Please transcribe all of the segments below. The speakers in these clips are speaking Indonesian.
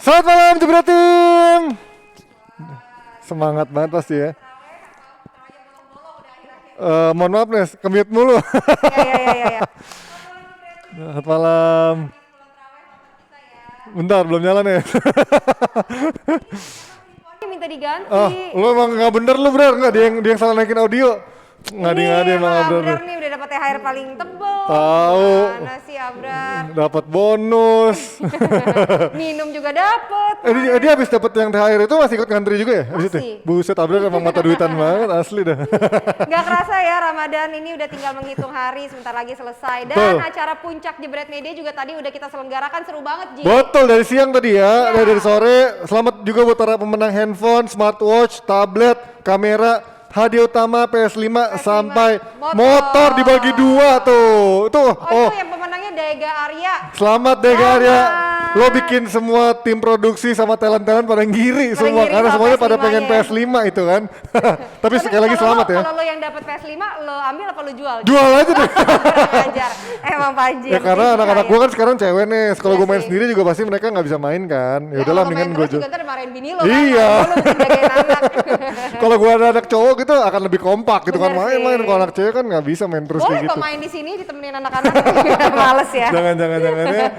Selamat malam Jebret Tim. Semangat banget pasti ya. Mohon maaf nih, kemute mulu. Iya. Selamat malam. Bentar, belum nyala nih. Minta diganti. Lu emang nggak bener lu bro, nggak dia yang salah naikin audio. Ngadi emang Abrar. Abrar nih udah dapat THR paling tebel. Tahu. Mana sih Abrar? Dapat bonus. Minum juga dapat. Dia habis dapat yang THR itu masih ikut ngantri juga ya? Habis itu? Masih. Buset Abrar emang mata duitan banget asli dah. Gak kerasa ya Ramadan ini udah tinggal menghitung hari, sebentar lagi selesai. Dan Betul. acara puncak Jebret Media juga tadi udah kita selenggarakan, seru banget Ji. Betul, dari siang tadi ya, Iya. dari sore. Selamat juga buat para pemenang handphone, smartwatch, tablet, kamera. Hadiah utama PS5 sampai motor dibagi 2 tuh. Tuh, Oh, itu yang pemenangnya Daega Arya. selamat Dega Arya. Selamat. Lo bikin semua tim produksi sama talent-talent pada ngiri Pada semua ngiri karena sama semuanya pada PS5 pengen ya. PS5 itu kan. Tapi sekali lagi kalau selamat ya. Kalau lo yang dapat PS5, lo ambil apa lo jual? Jual aja deh. Kurang ajar. Emang Panji. Ya karena anak-anak gue kan sekarang cewek nih. Kalau Iya gue main sih. sendiri juga pasti mereka nggak bisa main kan. Ya udahlah mendingan gue juga ntar marahin bini lo Iya. kan. Lo jagain anak. Kalau gue ada anak cowok gitu akan lebih kompak gitu kan, Bener main-main. sih. Kalau anak cewek kan nggak bisa main terus Boleh kayak kok gitu. main di sini ditemenin anak-anak. Males ya. Jangan ya.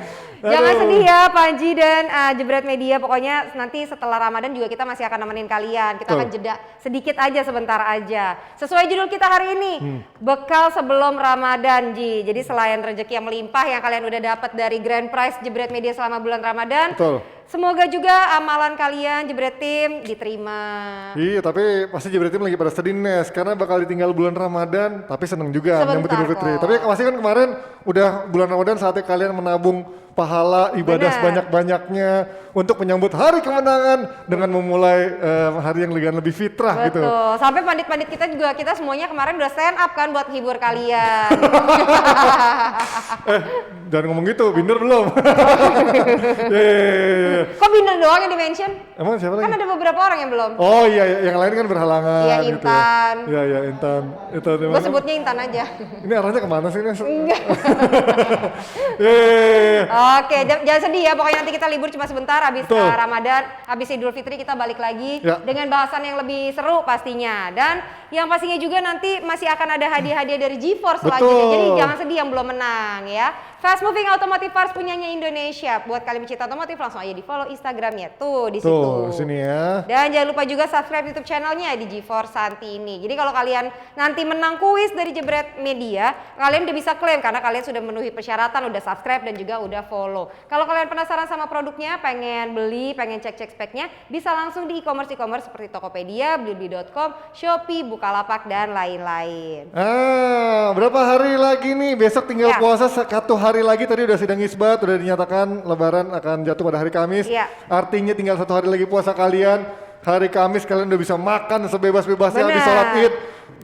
Jangan Aduh. sedih ya Panji dan Jebret Media, pokoknya nanti setelah Ramadan juga kita masih akan nemenin kalian. Kita akan jeda sedikit aja, sebentar aja. Sesuai judul kita hari ini, bekal sebelum Ramadan Ji. Jadi selain rezeki yang melimpah yang kalian udah dapat dari Grand Prize Jebret Media selama bulan Ramadan, Betul. semoga juga amalan kalian Jebret Tim diterima. Iya, tapi pasti Jebret Tim lagi pada sedih Nes, karena bakal ditinggal bulan Ramadan, tapi seneng juga Sebentar nyambut Idul Fitri. kok. Tapi pasti kan kemarin udah bulan Ramadan saatnya kalian menabung pahala ibadah Benar. sebanyak-banyaknya untuk menyambut hari kemenangan dengan memulai hari yang lebih fitrah gitu. Betul, sampai pandit-pandit kita juga, kita semuanya kemarin udah stand up kan buat hibur kalian. Jangan ngomong gitu, binder belum? Iya. Kok Binder doang yang di-mention? Emang siapa lagi? Kan ada beberapa orang yang belum. Oh iya, yang lain kan berhalangan. Iya, gitu Intan. ya. Iya, Intan. Intan Gue mana? sebutnya Intan aja. Ini arahnya kemana sih Nes? Enggak. Iya. Oke, jangan sedih ya. Pokoknya nanti kita libur cuma sebentar habis Betul. Ramadan, habis Idul Fitri kita balik lagi Ya. dengan bahasan yang lebih seru pastinya. Dan yang pastinya juga nanti masih akan ada hadiah-hadiah dari GeForce selanjutnya. Betul. Jadi jangan sedih yang belum menang ya. Fast Moving Automotive Parts punyanya Indonesia. Buat kalian pecinta otomotif langsung aja di follow Instagramnya tuh di situ. Tuh, sini ya. Dan jangan lupa juga subscribe YouTube channelnya di GeForce Santi ini. Jadi kalau kalian nanti menang kuis dari Jebret Media, kalian udah bisa klaim karena kalian sudah memenuhi persyaratan, udah subscribe dan juga udah follow. Kalau kalian penasaran sama produknya, pengen beli, pengen cek-cek speknya, bisa langsung di e-commerce seperti Tokopedia, Blibli.com, Shopee, Bukalapak dan lain-lain. Berapa hari lagi nih? Besok tinggal Ya. puasa 1 hari lagi. Tadi udah sidang isbat, udah dinyatakan Lebaran akan jatuh pada hari Kamis. Ya. Artinya tinggal 1 hari lagi puasa kalian. Hari Kamis kalian udah bisa makan sebebas-bebasnya habis Benar. sholat Id.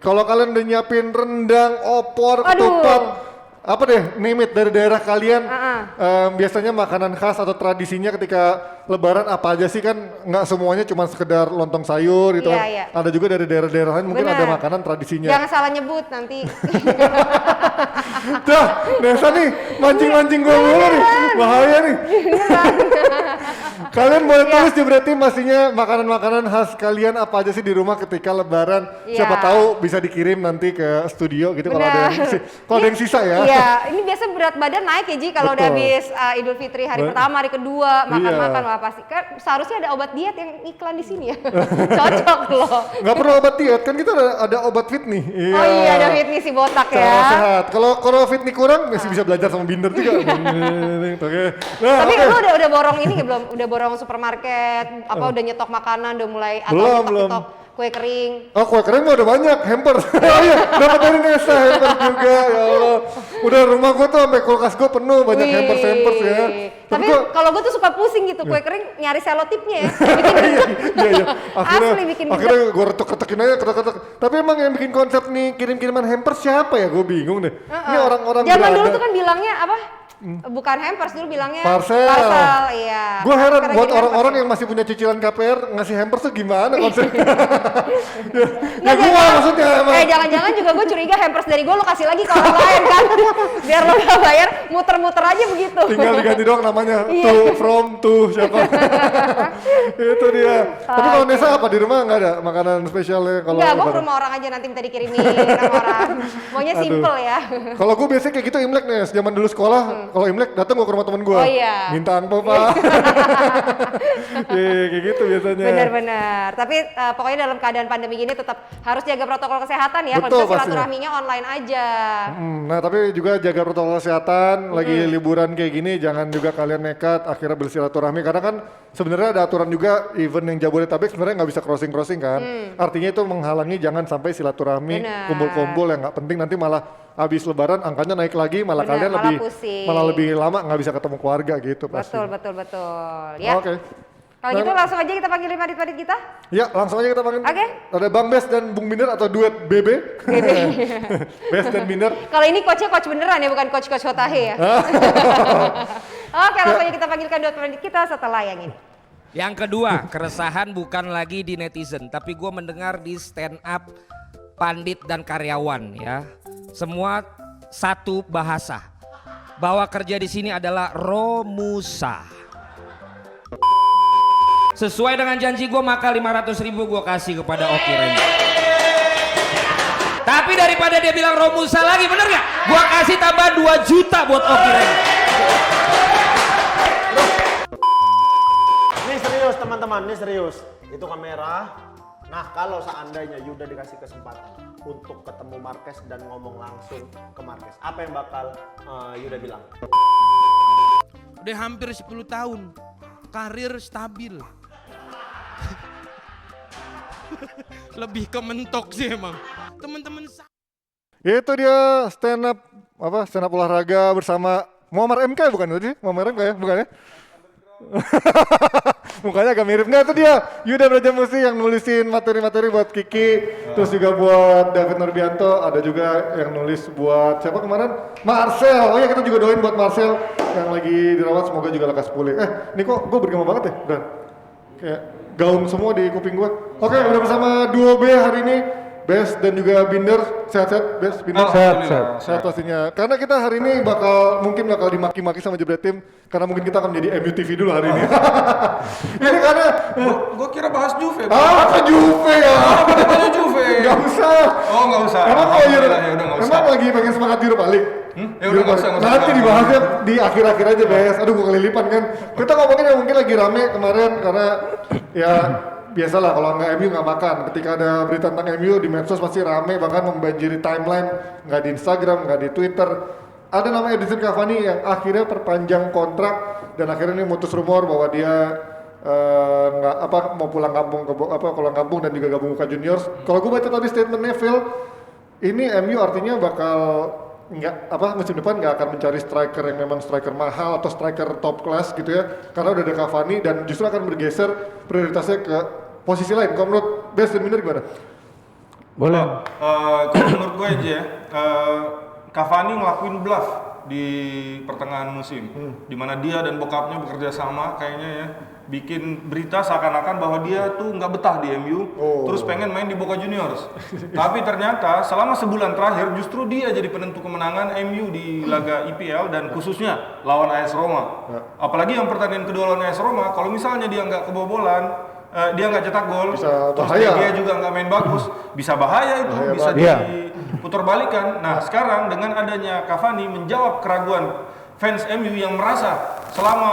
Kalau kalian udah nyiapin rendang, opor, Aduh. ketupat, apa deh, name it dari daerah kalian. Uh-uh. Biasanya makanan khas atau tradisinya ketika Lebaran apa aja sih, kan nggak semuanya cuma sekedar lontong sayur gitu Iya, kan. iya. Ada juga dari daerah-daerah lain mungkin Benar. ada makanan tradisinya. Jangan salah nyebut nanti. Dah, Nesa nih mancing-mancing gue mulu nih, bahaya nih. Kalian boleh tulis di berarti pastinya makanan-makanan khas kalian apa aja sih di rumah ketika Lebaran. Iya. Siapa tahu bisa dikirim nanti ke studio gitu kalau ada yang kalau ada yang sisa ya. Iya, ini biasa berat badan naik ya Ji kalau udah Betul. habis Idul Fitri hari pertama, hari kedua, makan-makan Iya. wah pasti. Kan seharusnya ada obat diet yang iklan di sini ya. Cocok loh. Nggak perlu obat diet, kan kita ada obat fit nih. Oh iya, ada Whitney si botak Cara ya. sehat. Kalau fit nih kurang masih bisa belajar sama Binder juga. Oke. Nah, Tapi oke. lu udah borong ini belum? Udah borong supermarket, apa udah nyetok makanan, udah mulai atau Belum. nyetok-nyetok kue kering. Oh, kue kering mah udah banyak, hampers. Oh iya, dapat dari Nesa hampers juga, ya Allah. Udah rumah gua tuh sampai kulkas gua penuh banyak Wih. hampers ya. Tapi gua- kalau gue tuh suka pusing gitu, kue kering nyari selotipnya ya. iya. Asli bikin Akhirnya gua retuk-retukin aja, ketek-ketek. Tapi emang yang bikin konsep nih kirim-kiriman hampers siapa ya? Gua bingung deh. Ini orang-orang Zaman dulu berada. tuh kan bilangnya apa? Bukan hampers dulu bilangnya. Parcel. Iya. Gue heran Sekarang buat jadi orang-orang hampers yang masih punya cicilan KPR ngasih hampers tuh gimana konsepnya? ya Nggak, gue maksudnya emang. jangan-jangan juga gue curiga hampers dari gue lo kasih lagi ke orang lain kan. Biar lo gak bayar, muter-muter aja begitu. Tinggal diganti doang namanya. Iya. To siapa? Itu dia. Tapi kalau Nesa apa di rumah nggak ada makanan spesialnya? Kalau Enggak, gue ke lebaran? rumah orang aja nanti minta dikirimin sama orang. Maunya simple ya. Kalau gue biasanya kayak gitu Imlek nih, zaman dulu sekolah, kalau Imlek datang gue ke rumah temen gue. Oh iya. Minta angpau pak. Iya, kayak gitu biasanya. Benar-benar. Tapi pokoknya dalam keadaan pandemi gini tetap harus jaga protokol kesehatan ya. Kalau Betul, bisa pastinya. silaturahminya online aja. Nah tapi juga jaga protokol kesehatan, lagi liburan kayak gini jangan juga kalian nekat akhirnya bersilaturahmi karena kan sebenarnya ada aturan juga event yang Jabodetabek sebenarnya nggak bisa crossing kan. Artinya itu menghalangi jangan sampai silaturahmi, Benar. kumpul-kumpul yang nggak penting nanti malah habis lebaran angkanya naik lagi malah Benar, kalian malah lebih pusing. malah lebih lama nggak bisa ketemu keluarga gitu pasti. Betul. Ya. Oke. Kalau gitu langsung aja kita panggil padit-padit kita. Ya langsung aja kita panggil. Oke. Ada Bang Bes dan Bung Binder atau duet BB. Bes dan Binder. Kalau ini coachnya coach beneran ya, bukan coach Hotahe ya. Oke, langsung aja kita panggilkan dua padit kita setelah yang ini. Yang kedua, keresahan bukan lagi di netizen, tapi gue mendengar di stand up pandit dan karyawan ya. Semua satu bahasa. Bahwa kerja di sini adalah Romusa. Sesuai dengan janji gue maka 500.000 gue kasih kepada Oki Renji. Tapi daripada dia bilang Romusa lagi, bener gak? Gue kasih tambah 2 juta buat Oki Renji. Ini serius teman-teman, ini serius. Itu kamera. Nah kalau seandainya Yuda dikasih kesempatan untuk ketemu Marquez dan ngomong langsung ke Marquez, apa yang bakal Yuda bilang? Udah hampir 10 tahun, karir stabil. Lebih ke mentok sih emang. Teman-teman Itu dia stand up olahraga bersama Muammar MK bukan tadi? Muammar MK ya, bukan ya? Mukanya agak mirip. Nggak, itu dia Yuda Brajamusti yang nulisin materi-materi buat Kiki, terus juga buat David Nurbianto, ada juga yang nulis buat siapa kemarin? Marcel. Oh ya, kita juga doain buat Marcel yang lagi dirawat, semoga juga lekas pulih. Ini kok gue bergema banget ya, Dan? Kayak gaung semua di kuping gue. Oke, udah bersama duo B hari ini, Bes dan juga Binder. Sehat-sehat, Bes, Binder? Sehat pastinya. Karena kita hari ini mungkin bakal dimaki-maki sama Jebret Tim, karena mungkin kita akan menjadi MU TV dulu hari ini. Ini karena Gue kira bahas Juve. apa Juve ya? Apa Juve? Gak usah. Oh nggak usah. Emang kalau Alhamdulillah, ya udah nggak usah. emang lagi pengen semangat Europa League? Ya udah nggak usah. Nanti dibahasnya di akhir-akhir aja, Bes. Aduh, gue kelilipan kan. Kita ngomongin yang mungkin lagi rame kemarin karena ya biasalah kalau nggak MU nggak makan. Ketika ada berita tentang MU di medsos pasti rame, bahkan membanjiri timeline, nggak di Instagram, nggak di Twitter. Ada nama Edinson Cavani yang akhirnya perpanjang kontrak dan akhirnya ini mutus rumor bahwa dia mau pulang kampung dan juga gabung Boca Juniors. Kalau gue baca tadi statement Neville, ini MU artinya bakal musim depan nggak akan mencari striker yang memang striker mahal atau striker top class gitu ya, karena udah ada Cavani dan justru akan bergeser prioritasnya ke posisi lain. Kalau menurut Bes dan Minder gimana? Boleh. Kalau menurut gue aja ya, Cavani ngelakuin bluff di pertengahan musim, dimana dia dan bokapnya bekerja sama kayaknya ya, bikin berita seakan-akan bahwa dia tuh nggak betah di MU, terus pengen main di Boca Juniors. Tapi ternyata selama sebulan terakhir justru dia jadi penentu kemenangan MU di laga IPL dan khususnya lawan AS Roma. Apalagi yang pertandingan kedua lawan AS Roma, kalau misalnya dia nggak kebobolan, dia nggak cetak gol, Bisa terus bahaya. dia juga nggak main bagus, bisa bahaya itu, Bahaya bisa banget. diputar balikan. Nah sekarang dengan adanya Cavani menjawab keraguan fans MU yang merasa selama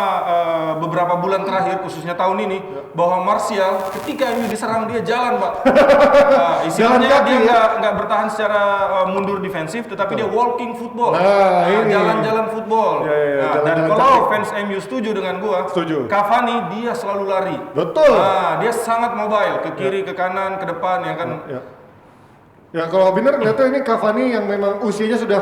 beberapa bulan terakhir khususnya tahun ini bahwa Martial ketika MU diserang dia jalan, Pak. Istilahnya Jalan kaki, dia ya? nggak bertahan secara mundur defensif, tetapi dia walking football. Nah, ini. Jalan-jalan football. Ya, Dan jalan-jalan kalau kaki. fans MU setuju dengan gua, Setuju. Cavani dia selalu lari. Betul. Dia sangat mobile ke kiri, ke kanan, ke depan ya kan. Ya. Ya kalau bener ngeliatnya ini Cavani yang memang usianya sudah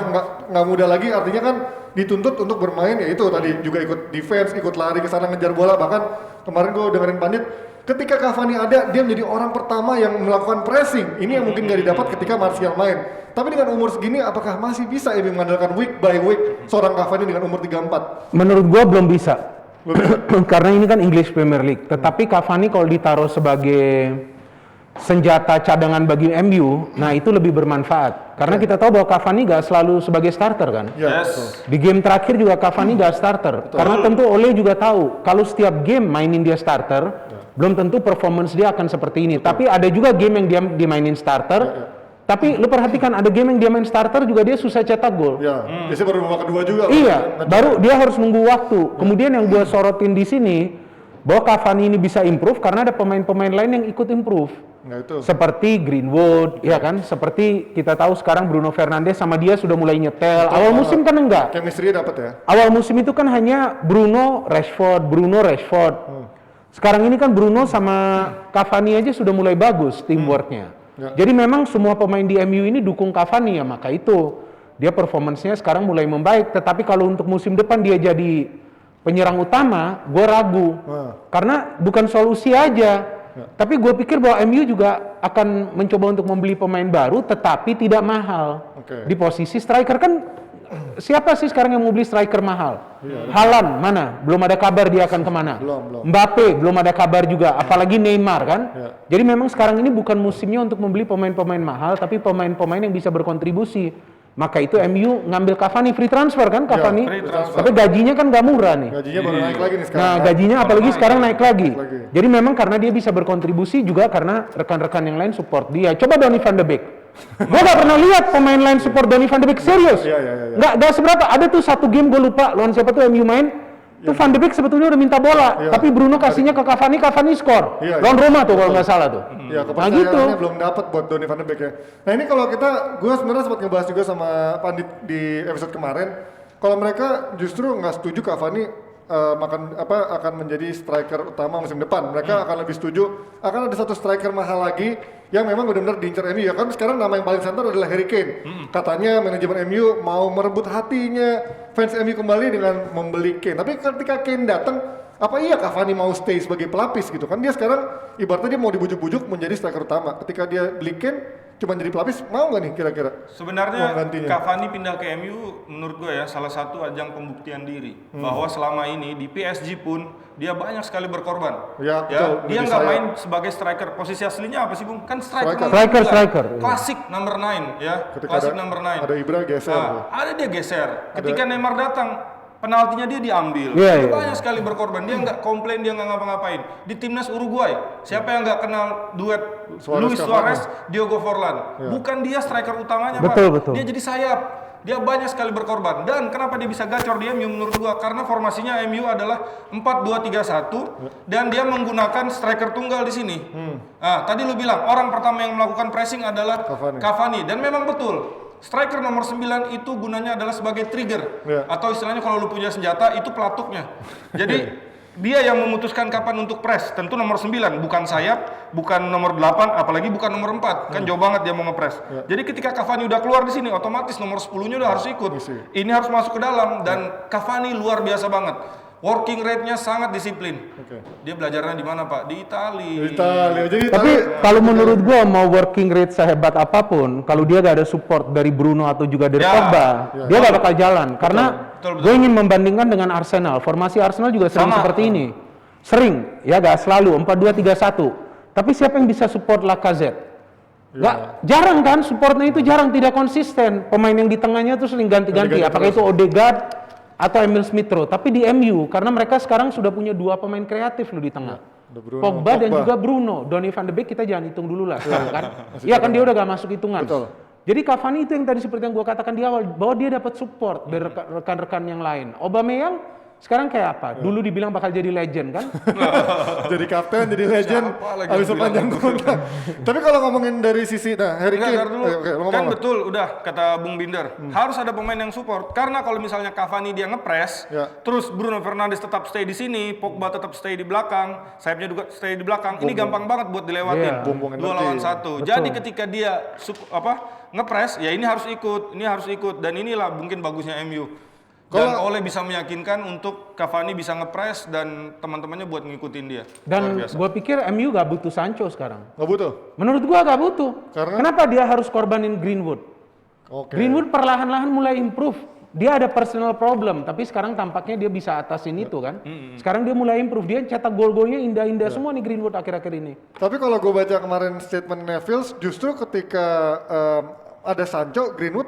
nggak muda lagi, artinya kan dituntut untuk bermain ya itu tadi juga ikut defense, ikut lari ke sana ngejar bola, bahkan kemarin gue dengerin Pandit ketika Cavani ada dia menjadi orang pertama yang melakukan pressing. Ini yang mungkin nggak didapat ketika Martial main. Tapi dengan umur segini apakah masih bisa MU mengandalkan week by week seorang Cavani dengan umur 34? Menurut gua belum bisa. Karena ini kan English Premier League. Tetapi Cavani kalau ditaruh sebagai senjata cadangan bagi MU, nah itu lebih bermanfaat. Karena kita tahu bahwa Cavani gak selalu sebagai starter kan. Yes. Di game terakhir juga Cavani gak starter. Karena tentu Ole juga tahu kalau setiap game mainin dia starter, belum tentu performance dia akan seperti ini. Tapi ada juga game yang dia dimainin starter. Tapi lu perhatikan ada game yang dia main starter juga dia susah cetak gol. Ya, biasanya baru babak kedua juga. Iya, baru dia harus nunggu waktu. Kemudian yang gua sorotin di sini bahwa Cavani ini bisa improve karena ada pemain-pemain lain yang ikut improve. Nah itu. Seperti Greenwood, ya kan? Seperti kita tahu sekarang Bruno Fernandes sama dia sudah mulai nyetel. Awal musim kan enggak. Chemistry dapat ya. Awal musim itu kan hanya Bruno Rashford. Sekarang ini kan Bruno sama Cavani aja sudah mulai bagus teamworknya. Ya. Jadi memang semua pemain di MU ini dukung Cavani ya, maka itu dia performancenya sekarang mulai membaik. Tetapi kalau untuk musim depan dia jadi penyerang utama, gue ragu. Karena bukan solusi aja. Tapi gue pikir bahwa MU juga akan mencoba untuk membeli pemain baru, tetapi tidak mahal. Di posisi striker kan, siapa sih sekarang yang mau beli striker mahal? Haaland mana? Belum ada kabar dia akan kemana. Belum. Mbappe belum ada kabar juga, apalagi Neymar kan. Jadi memang sekarang ini bukan musimnya untuk membeli pemain-pemain mahal, tapi pemain-pemain yang bisa berkontribusi. Maka itu MU ngambil Cavani free transfer kan Cavani. free transfer. Tapi gajinya kan nggak murah nih. Gajinya baru naik lagi nih sekarang. Nah, gajinya apalagi sekarang naik lagi. Jadi memang karena dia bisa berkontribusi juga karena rekan-rekan yang lain support dia. Coba Donny van de Beek. Gue gak pernah lihat pemain lain support Donny van de Beek, serius. Iya. Nggak seberapa. Ada tuh satu game gue lupa lawan siapa tuh MU main. Tuh Van de Beek sebetulnya udah minta bola, tapi Bruno kasihnya ke Cavani skor. Lawan Roma tuh kalau nggak salah tuh. Ya kepercayaannya belum dapat buat Donny van de Beek ya. Nah ini kalau gue sebenarnya sempat ngebahas juga sama Pandit di episode kemarin, kalau mereka justru nggak setuju Cavani akan menjadi striker utama musim depan. Mereka akan lebih setuju akan ada satu striker mahal lagi yang memang benar-benar diincar MU ya kan. Sekarang nama yang paling center adalah Harry Kane. Katanya manajemen MU mau merebut hatinya fans MU kembali dengan membeli Kane. Tapi ketika Kane datang, apa iya Cavani mau stay sebagai pelapis gitu kan? Dia sekarang ibaratnya dia mau dibujuk-bujuk menjadi striker utama. Ketika dia beli Kane cuma jadi pelapis, mau nggak nih kira-kira? Sebenarnya uang gantinya? Cavani pindah ke MU menurut gue ya salah satu ajang pembuktian diri bahwa selama ini di PSG pun dia banyak sekali berkorban. Ya, betul. Dia Menjadi nggak sayap. main sebagai striker. Posisi aslinya apa sih Bung? Kan striker. Striker. Striker. Klasik number 9 ya. Ketika Klasik number 9. ada Ibra geser. Ada dia geser. Ketika Neymar datang, penaltinya dia diambil. Iya. Banyak sekali berkorban. Dia nggak komplain, dia nggak ngapa-ngapain. Di timnas Uruguay, siapa yang nggak kenal duet Luis Suarez, Diogo Forlan? Bukan dia striker utamanya, Betul. Pak. Dia jadi sayap. Dia banyak sekali berkorban. Dan kenapa dia bisa gacor di MU menurut gua? Karena formasinya MU adalah 4-2-3-1 dan dia menggunakan striker tunggal di sini. Nah, tadi lu bilang orang pertama yang melakukan pressing adalah Cavani. Dan memang betul. Striker nomor 9 itu gunanya adalah sebagai trigger atau istilahnya kalau lu punya senjata itu pelatuknya. Jadi dia yang memutuskan kapan untuk press. Tentu nomor 9, bukan sayap, bukan nomor 8, apalagi bukan nomor 4. Kan jauh banget dia mau ngepres. Jadi ketika Cavani udah keluar di sini, otomatis nomor 10-nya udah harus ikut. Ini harus masuk ke dalam dan Cavani luar biasa banget. Working rate-nya sangat disiplin. Dia belajarnya di mana, Pak? Di Italia. Jadi Tapi kalau menurut gua mau working rate sehebat apapun, kalau dia gak ada support dari Bruno atau juga dari Pogba, dia gak bakal jalan. Karena gue ingin membandingkan dengan Arsenal. Formasi Arsenal juga sering seperti ini. Sering, ya gak selalu 4-2-3-1. Tapi siapa yang bisa support Lacazette? Jarang kan, supportnya itu jarang, tidak konsisten. Pemain yang di tengahnya tuh sering ganti-ganti. Apakah itu Odegaard atau Emil Smith Rowe, tapi di MU karena mereka sekarang sudah punya dua pemain kreatif loh di tengah. Pogba dan juga Bruno. Donny van de Beek kita jangan hitung dulu lah sekarang kan. Iya kan dia udah gak masuk hitungan. Jadi Cavani itu yang tadi seperti yang gua katakan di awal bahwa dia dapat support dari rekan-rekan yang lain. Aubameyang Sekarang kayak apa? Dulu dibilang bakal jadi legend kan? Jadi kapten, jadi legend, Siapa lagi habis yang sepanjang bilang kontrak. Tapi kalau ngomongin dari sisi, nah Harry Enggak, Kane, ntar dulu. oke, lo ngomong Kan apa? betul, udah kata Bung Binder. Harus ada pemain yang support. Karena kalau misalnya Cavani dia ngepres, Ya. terus Bruno Fernandes tetap stay di sini, Pogba tetap stay di belakang, sayapnya juga stay di belakang. Ini gampang banget buat dilewatin. Iya. Bumbung 2 lawan energi. 1. Jadi ketika dia ngepres, ya ini harus ikut, dan inilah mungkin bagusnya MU. Dan Ole bisa meyakinkan untuk Cavani bisa ngepres dan teman-temannya buat ngikutin dia. Dan Luar biasa. gue pikir MU gak butuh Sancho sekarang. Nggak butuh? Menurut gua gak butuh. Karena? Kenapa dia harus korbanin Greenwood? Oke. Greenwood perlahan-lahan mulai improve. Dia ada personal problem, tapi sekarang tampaknya dia bisa atasin itu kan. Sekarang dia mulai improve, dia cetak gol-golnya indah-indah semua nih Greenwood akhir-akhir ini. Tapi kalau gue baca kemarin statement Neville, justru ketika ada Sancho, Greenwood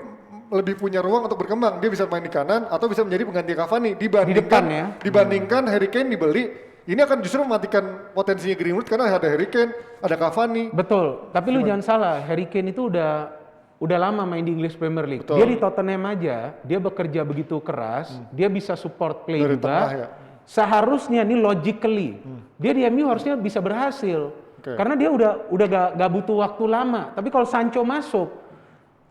lebih punya ruang untuk berkembang. Dia bisa main di kanan atau bisa menjadi pengganti Cavani dibandingkan Di depan ya. dibandingkan Harry Kane dibeli. Ini akan justru mematikan potensinya Greenwood karena ada Harry Kane, ada Cavani. Betul, tapi lu jangan salah, Harry Kane itu udah lama main di English Premier League. Betul. Dia di Tottenham aja, dia bekerja begitu keras, dia bisa support play Dari juga. tengah ya. Seharusnya nih logically, dia di MU harusnya bisa berhasil. Oke. Karena dia udah gak butuh waktu lama. Tapi kalau Sancho masuk,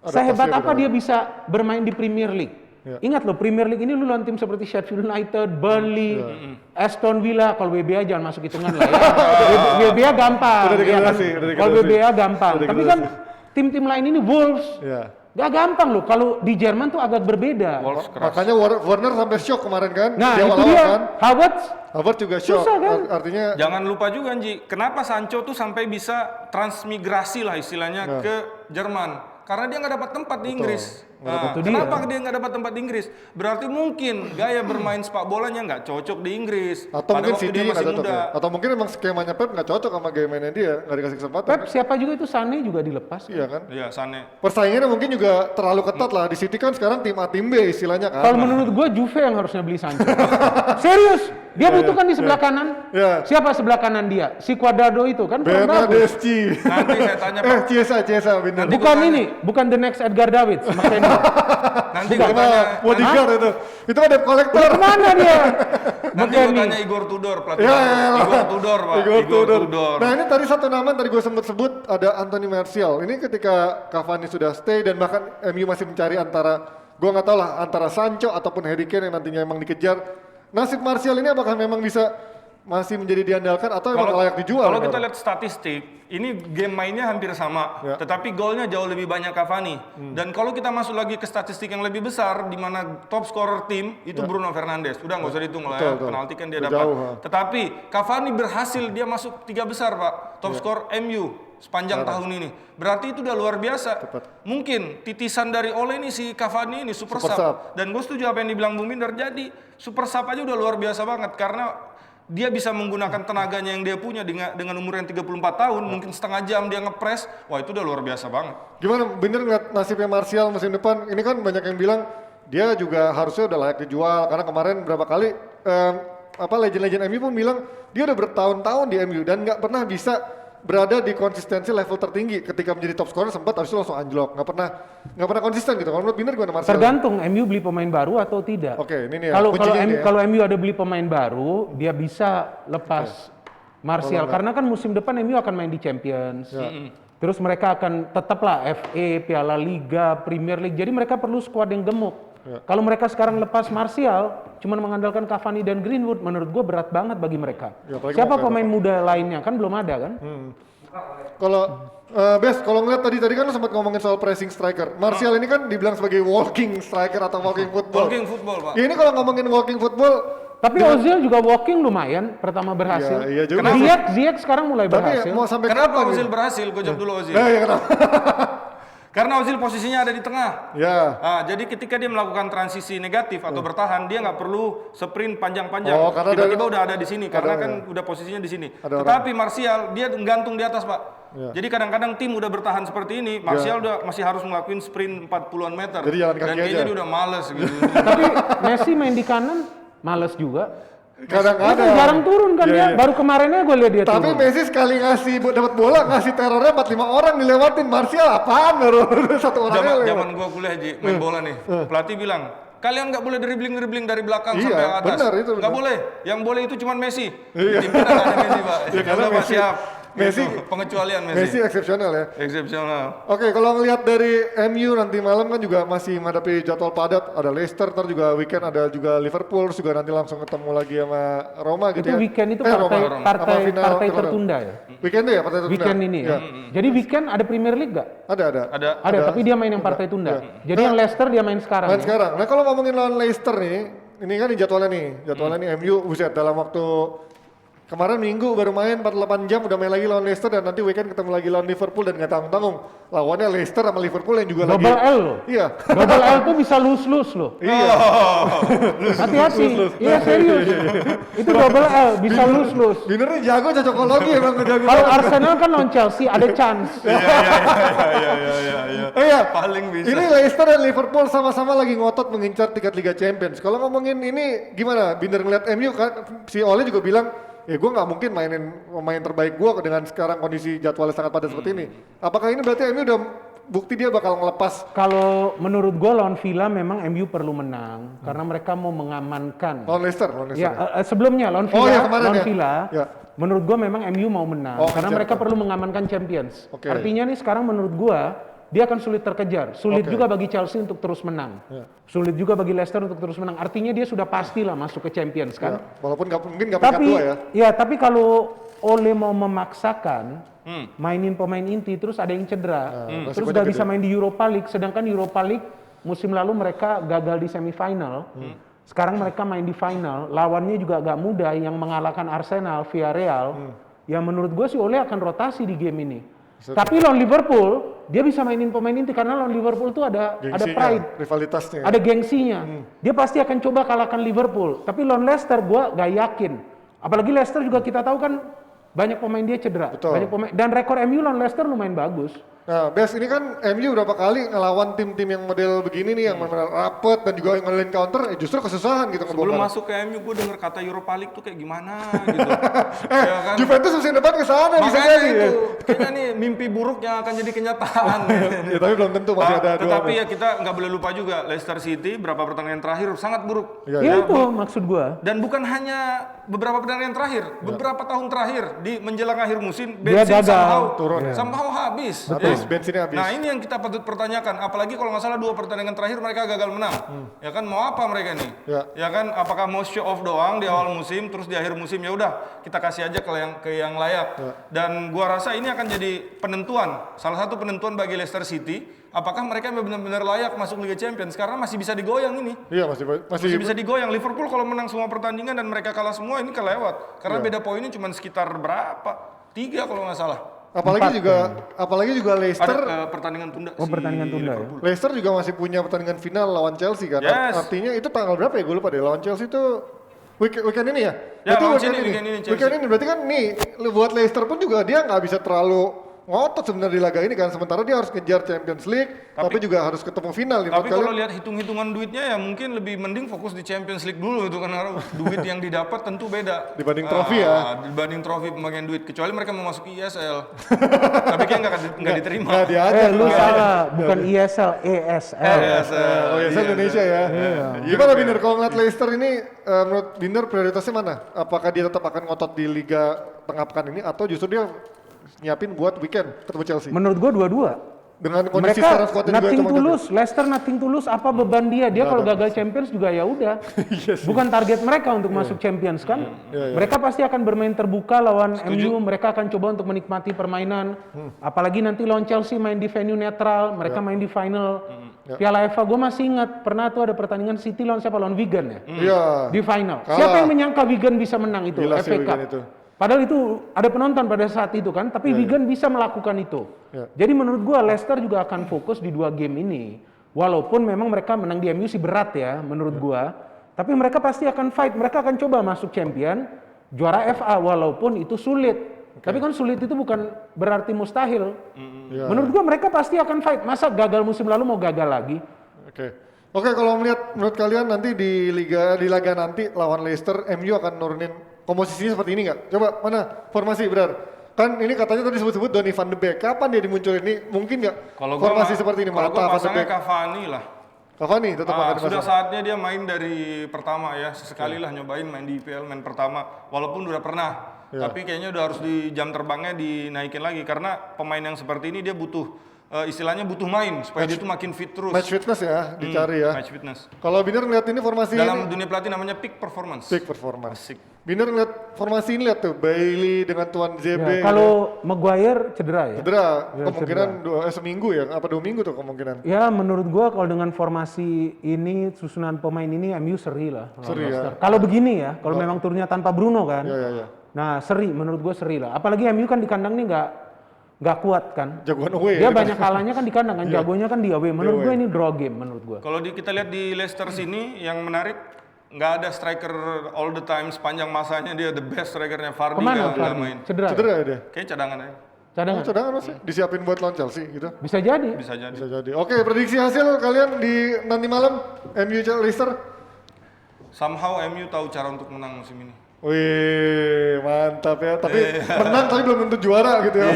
Adaptasi sehebat ya, apa betul. dia bisa bermain di Premier League? Ya. Ingat loh, Premier League ini lu lawan tim seperti Sheffield United, Burnley, Aston Villa. Kalau WBA jangan masuk hitungan lah ya. WBA gampang. Udah ya kan? degradasi, udah Kalau degradasi. WBA gampang. Udah Tapi kan tim-tim lain ini Wolves. Ya. Gak gampang loh. Kalau di Jerman tuh agak berbeda. Wolves keras. Makanya Werner sampai shock kemarin kan. Nah Di itu awal-awal dia. kan. Havertz. Havertz juga shock. Susah, kan? Artinya Jangan lupa juga Anji, kenapa Sancho tuh sampai bisa transmigrasi lah istilahnya ke Jerman? Karena dia nggak dapat tempat di Inggris. Nah, Itu kenapa dia nggak dapat tempat di Inggris? Berarti mungkin gaya bermain sepak bolanya nggak cocok di Inggris. atau pada mungkin waktu City dia nggak masih cocok muda. ya. Atau mungkin emang skemanya Pep nggak cocok sama gaya mainnya dia, nggak dikasih kesempatan. Pep siapa juga itu Sané juga dilepas. Iya kan. Iya, Sané. Persaingannya mungkin juga terlalu ketat lah. Di City kan sekarang tim A tim B istilahnya kan. Kalau menurut gua Juve yang harusnya beli Sancho. Serius, dia butuh kan di sebelah kanan. Iya. Siapa sebelah kanan dia? Si Cuadrado itu kan kurang bagus. Bernadeschi. Nanti saya tanya Pak. Chiesa bener. Nanti Bukan gua tanya. ini, bukan the next Edgar Davids. Makanya Nanti gue tanya. Karena bodyguard itu. Itu ada kolektor. kemana dia? Nanti gue McKennie. tanya Igor Tudor pelatih. Ya, baru. Igor Tudor Pak. Igor Tudor. Tudor. Nah ini tadi satu nama tadi gue sempat sebut ada Anthony Martial. Ini ketika Cavani sudah stay dan bahkan MU masih mencari antara gue nggak tahu lah antara Sancho ataupun Harry Kane yang nantinya emang dikejar. Nasib Martial ini apakah memang bisa masih menjadi diandalkan atau emang layak dijual? Kalau kita sekarang? lihat statistik, ini game mainnya hampir sama, Ya. tetapi golnya jauh lebih banyak Cavani. Dan kalau kita masuk lagi ke statistik yang lebih besar, di mana top scorer tim itu Bruno Fernandes. Udah nggak usah dihitung lah ya, Betul. penalti kan dia Udah dapat. jauh, ha. Tetapi Cavani berhasil dia masuk 3 besar Pak, top scorer MU sepanjang tahun ini. Berarti itu udah luar biasa. Mungkin titisan dari Ole ini si Cavani ini super Super sub. sub. Dan gue setuju apa yang dibilang Bung Binder. Jadi super sub aja udah luar biasa banget karena dia bisa menggunakan tenaganya yang dia punya dengan umur yang 34 tahun, mungkin setengah jam dia ngepres, wah itu udah luar biasa banget. Gimana bener ngeliat nasibnya Martial musim depan? Ini kan banyak yang bilang dia juga harusnya udah layak dijual karena kemarin berapa kali legend-legend MU pun bilang dia udah bertahun-tahun di MU dan nggak pernah bisa berada di konsistensi level tertinggi. Ketika menjadi top scorer sempat habis itu langsung anjlok, nggak pernah konsisten gitu. Kalau menurut Binder gimana Martial? Tergantung MU beli pemain baru atau tidak. Oke, ini nih ya, Kalau kuncinya ini ya. kalau MU ada beli pemain baru, dia bisa lepas Martial karena kan musim depan MU akan main di Champions. Terus mereka akan tetaplah FA, Piala Liga, Premier League. Jadi mereka perlu skuad yang gemuk. Kalau mereka sekarang lepas Martial, cuma mengandalkan Cavani dan Greenwood, menurut gue berat banget bagi mereka. Ya, apalagi Siapa mau pemain muda lainnya? Kan belum ada kan? Kalau kalau ngeliat tadi kan lu sempat ngomongin soal pressing striker. Martial ini kan dibilang sebagai walking striker atau walking football. Walking football Pak. Ya, ini kalau ngomongin walking football, Tapi Ozil juga walking lumayan, pertama berhasil. Iya, iya juga. Ziyech sekarang mulai tapi berhasil. mau sampai Kenapa kapan Ozil ini? berhasil? Gue jawab dulu Ozil. Ya kenapa? Karena Ozil posisinya ada di tengah. Ya. Nah, jadi ketika dia melakukan transisi negatif atau bertahan, dia nggak perlu sprint panjang-panjang. Oh, karena Tiba-tiba ada- udah ada di sini, karena ada- kan udah posisinya di sini. Ada Tetapi Martial dia gantung di atas Pak. Ya. Jadi kadang-kadang tim udah bertahan seperti ini, Martial udah masih harus ngelakuin sprint 40-an meter. Jadi jalan kaki Dan kayaknya aja. dia udah males gitu. Tapi Messi main di kanan, males juga. Kadang-kadang. Itu jarang turun kan Iya, dia. iya. Baru kemarinnya gue lihat dia Tapi turun. Messi sekali dapat bola ngasih terornya 4-5 orang dilewatin. Martial apaan baru satu orangnya Zaman lewat. zaman gua kuliah Ji, main bola nih. Pelatih bilang, Kalian nggak boleh dribbling dari belakang Iya, sampai atas. benar, itu Nggak benar. boleh. Yang boleh itu cuma Messi. Iya. Tim kita nggak ada Messi, Pak. Ya, karena Udah, Pak, Messi- siap. Messi- Itu pengecualian Messi Messi. eksepsional ya. Eksepsional. Oke, kalau ngelihat dari MU nanti malam kan juga masih menghadapi jadwal padat. Ada Leicester, ntar juga weekend ada juga Liverpool, terus juga nanti langsung ketemu lagi sama Roma gitu Itu ya. weekend itu Roma. partai Apa final final? tertunda ya. Weekend tuh ya, partai tertunda. Weekend ini ya. Jadi weekend ada Premier League gak? Ada. Ada, tapi dia main yang partai tunda. Jadi yang Leicester dia main sekarang. Main ya? sekarang. Nah kalau ngomongin lawan Leicester nih, ini kan jadwalnya nih MU, buset dalam waktu kemarin minggu baru main 48 jam udah main lagi lawan Leicester dan nanti weekend ketemu lagi lawan Liverpool dan nggak tanggung-tanggung lawannya Leicester sama Liverpool yang juga Double lagi L loh. Iya. Double L tuh bisa lose loh. Iya. Hati-hati. Iya serius. Itu double L bisa lose. Binernya jago cocokologi emang ngejago. Kalau Arsenal kan lawan Chelsea ada chance. Iya. Paling bisa. Ini Leicester dan Liverpool sama-sama lagi ngotot mengincar tiket Liga Champions. Kalau ngomongin ini gimana? Binder ngeliat MU kan si Ole juga bilang, ya gue nggak mungkin mainin pemain terbaik gue dengan sekarang kondisi jadwalnya sangat padat seperti ini. Apakah ini berarti MU udah bukti dia bakal ngelepas Kalau menurut gua lawan Villa memang MU perlu menang karena mereka mau mengamankan. lawan Leicester? Ya, sebelumnya lawan Oh, Villa, ya, kemarin lawan ya. Villa, Ya. menurut gua memang MU mau menang Oh, karena kejar. mereka perlu mengamankan Champions. Oke. Artinya nih sekarang menurut gua dia akan sulit terkejar. Sulit Oke. juga bagi Chelsea untuk terus menang. Ya. Sulit juga bagi Leicester untuk terus menang. Artinya dia sudah pastilah masuk ke Champions Ya, kan. walaupun mungkin nggak peringkat Tapi dua ya. tapi kalau Ole mau memaksakan mainin pemain inti terus ada yang cedera, terus resikonya nggak gede. bisa main di Europa League, sedangkan Europa League musim lalu mereka gagal di semifinal. Sekarang mereka main di final, lawannya juga agak mudah yang mengalahkan Arsenal, Villarreal. Ya menurut gue sih Ole akan rotasi di game ini. Tapi lawan Liverpool dia bisa mainin pemain inti karena lawan Liverpool tuh ada Gengsinya, pride, rivalitasnya. ada gengsinya. Dia pasti akan coba kalahkan Liverpool. Tapi lawan Leicester gue gak yakin. Apalagi Leicester juga kita tahu kan banyak pemain dia cedera. Betul. Banyak pemain dan rekor MU lawan Leicester lumayan bagus. Nah, Bes, ini kan MU berapa kali ngelawan tim-tim yang model begini nih, yang benar rapet dan juga yang ngelin counter, justru kesusahan gitu Sebelum ngebongkar. masuk ke MU, gue denger kata Europa League tuh kayak gimana gitu. Ya kan? Juventus musim depan ke sana bisa Makanya jadi. itu, kayaknya nih mimpi buruk yang akan jadi kenyataan. Ya, tapi belum tentu masih ada dua. Tetapi ya kita nggak boleh lupa juga Leicester City berapa pertandingan terakhir sangat buruk. Iya, Ya itu maksud gua. Dan bukan hanya beberapa pertandingan terakhir, beberapa tahun terakhir di menjelang akhir musim Dia bensin gagal. Turun ya. somehow habis. Habis, Ya. bensinnya habis. Nah ini yang kita patut pertanyakan, apalagi kalau nggak salah 2 pertandingan terakhir mereka gagal menang. Ya kan mau apa mereka nih? Ya. Kan apakah mau show off doang di awal musim, terus di akhir musim ya udah kita kasih aja ke yang layak. Dan gua rasa ini akan jadi penentuan, salah satu penentuan bagi Leicester City, apakah mereka benar-benar layak masuk Liga Champions karena masih bisa digoyang ini. Iya, masih Masih bisa digoyang. Liverpool kalau menang semua pertandingan dan mereka kalah semua ini kelewat. Karena beda poinnya cuma sekitar berapa? 3 kalau nggak salah. apalagi juga Leicester Ada pertandingan tunda. Oh, si pertandingan tunda ya. Liverpool. Leicester juga masih punya pertandingan final lawan Chelsea kan. Yes. Artinya itu tanggal berapa ya? Gue lupa deh. Lawan Chelsea itu weekend ini ya? Ya, Berarti lawan sini, weekend ini Chelsea. Weekend ini berarti kan nih buat Leicester pun juga dia nggak bisa terlalu ngotot sebenarnya di laga ini kan. Sementara dia harus kejar Champions League, tapi juga harus ketemu final. Tapi kalau lihat hitung-hitungan duitnya ya mungkin lebih mending fokus di Champions League dulu itu karena duit yang didapat tentu beda Dibanding trofi ya. Dibanding trofi pembagian duit kecuali mereka mau masuk ISL. Tapi kayaknya nggak diterima. Nggak diajak. Lu salah, bukan ISL, ESL. Oh ya, Indonesia ya. Gimana Binder kalau ngeliat Leicester ini menurut Binder prioritasnya mana? Apakah dia tetap akan ngotot di Liga Tengah Pekan ini atau justru dia nyiapin buat weekend ketemu Chelsea? Menurut gua dua-dua. Dengan kondisi sekarang Mereka skuadnya juga nothing cuma tulus, Leicester nothing tulus, apa beban dia? Dia kalau gagal Champions juga ya udah. Bukan target mereka untuk masuk Champions kan? Mereka pasti akan bermain terbuka lawan MU, mereka akan coba untuk menikmati permainan. Apalagi nanti lawan Chelsea main di venue netral, mereka main di final. Piala FA gue masih ingat pernah tuh ada pertandingan City lawan siapa? Lawan Wigan ya? Iya. Di final. Kalah. Siapa yang menyangka Wigan bisa menang itu? Gila sih FA Cup. Wigan itu. Padahal itu ada penonton pada saat itu kan, tapi Wigan bisa melakukan itu. Jadi menurut gua Leicester juga akan fokus di 2 game ini. Walaupun memang mereka menang di MU sih berat ya menurut gua, tapi mereka pasti akan fight, mereka akan coba masuk champion, juara FA walaupun itu sulit. Tapi kan sulit itu bukan berarti mustahil. Menurut gua mereka pasti akan fight. Masa gagal musim lalu mau gagal lagi? Oke, kalau menurut kalian nanti di laga nanti lawan Leicester, MU akan nurunin komposisinya seperti ini nggak? Coba mana formasi benar? Kan ini katanya tadi disebut-sebut Donny van de Beek. Kapan dia dimunculin ini? Mungkin nggak? Kalau Formasi seperti ini kalau Mata gua van de pasangnya Beek. Cavani lah. Cavani tetap akan Sudah dipasang. saatnya dia main dari pertama ya. Sesekali lah nyobain main di IPL, main pertama. Walaupun udah pernah. Tapi kayaknya udah harus di jam terbangnya dinaikin lagi. Karena pemain yang seperti ini dia butuh, istilahnya butuh main. Supaya dia tuh makin fit terus. Match fitness ya, dicari ya. Match fitness. Kalau Biner ngeliat ini formasi Dalam ini, dunia pelatih namanya peak performance. peak performance. Asik. Biner ngeliat formasi ini, lihat tuh, Bailey dengan Tuan ZB. Ya, kalau Maguire cedera ya. Cedera, kemungkinan seminggu ya, apa 2 minggu tuh kemungkinan. Ya menurut gua kalau dengan formasi ini susunan pemain ini MU seri lah. Seri ya. Kalau begini ya, kalau memang turunnya tanpa Bruno kan. Iya. Nah seri, menurut gua seri lah. Apalagi MU kan di kandang nih nggak kuat kan. Jagoan away. Dia ya. banyak kalahnya kan di kandang kan, jagonya kan di away. Menurut gua ini draw game menurut gua. Kalau kita lihat di Leicester sini yang menarik, nggak ada striker all the time sepanjang masanya, dia the best strikernya. Vardy Kemana nggak Vardy? main. Cedera. ya? Cedera ya dia. Kayak cadangan aja. Cadangan. Oh, cadangan masih disiapin buat lawan Chelsea gitu. Bisa jadi. Bisa jadi. Bisa jadi. Oke, prediksi hasil kalian di nanti malam MU Leicester. Somehow MU tahu cara untuk menang musim ini. Wih, mantap ya. Tapi menang tapi belum tentu juara gitu ya.